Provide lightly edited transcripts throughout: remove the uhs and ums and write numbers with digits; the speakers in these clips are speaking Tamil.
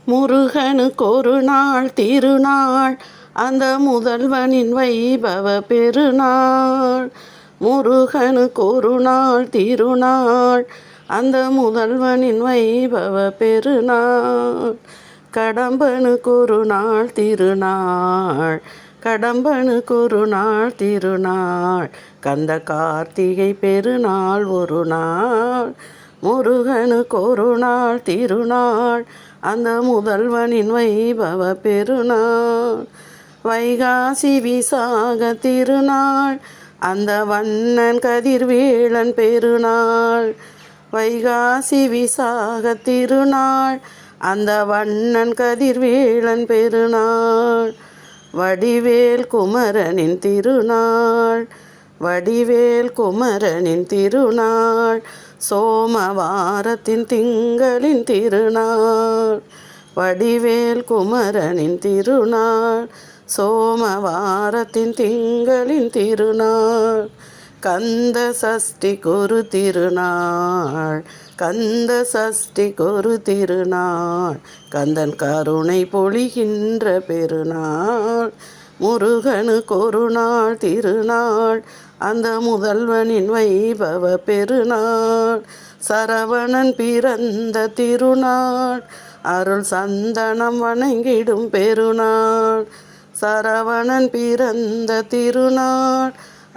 முருகனுக்கு ஒரு நாள் திருநாள், அந்த முதல்வனின் வைபவ பெருநாள். முருகனுக்கு ஒரு நாள் திருநாள், அந்த முதல்வனின் வைபவ பெருநாள். கடம்பனுக்கு ஒரு நாள் திருநாள், கடம்பனுக்கு ஒரு நாள் திருநாள். கந்த கார்த்திகை பெருநாள் ஒரு நாள். முருகனுக்கு ஒரு நாள் திருநாள், அந்த முதல்வனின் வைபவ பெருநாள். வைகாசி விசாக திருநாள், அந்த வண்ணன் கதிர்வேலன் பெருநாள். வைகாசி விசாக திருநாள், அந்த வண்ணன் கதிர்வேலன் பெருநாள். வடிவேல் குமரனின் திருநாள், வடிவேல் குமரனின் திருநாள். சோமவாரத்தின் திங்களின் திருநாள், வடிவேல் குமரனின் திருநாள். சோமவாரத்தின் திங்களின் திருநாள். கந்த சஷ்டிக்கு ஒரு திருநாள், கந்த சஷ்டிக்கு ஒரு திருநாள். கந்தன் கருணை பொழிகின்ற பெருநாள். முருகனுக்கு ஒரு நாள் திருநாள், அந்த முதல்வனின் வைபவ பெருநாள். சரவணன் பிறந்த திருநாள், அருள் சந்தனம் வணங்கிடும் பெருநாள். சரவணன் பிறந்த திருநாள்,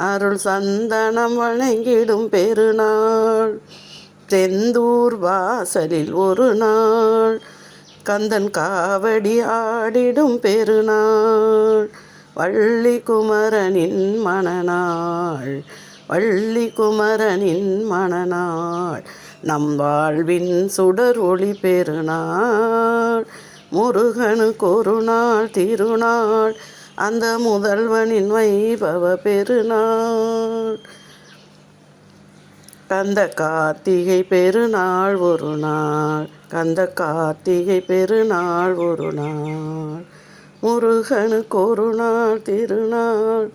அருள் சந்தனம் வணங்கிடும் பெருநாள். செந்தூர் வாசலில் ஒரு நாள், கந்தன் காவடி ஆடிடும் பெருநாள். வள்ளி குமரனின் மணநாள், வள்ளி குமரனின் மணநாள். நம் வாழ்வின் சுடர் ஒளி பெருநாள். முருகனுக்கு ஒரு நாள் திருநாள், அந்த முதல்வனின் வைபவ பெருநாள். கந்த கார்த்திகை பெருநாள் ஒரு நாள், கந்த கார்த்திகை பெருநாள் ஒரு நாள். முருகனுக்கு ஒரு நாள் திருநாள்.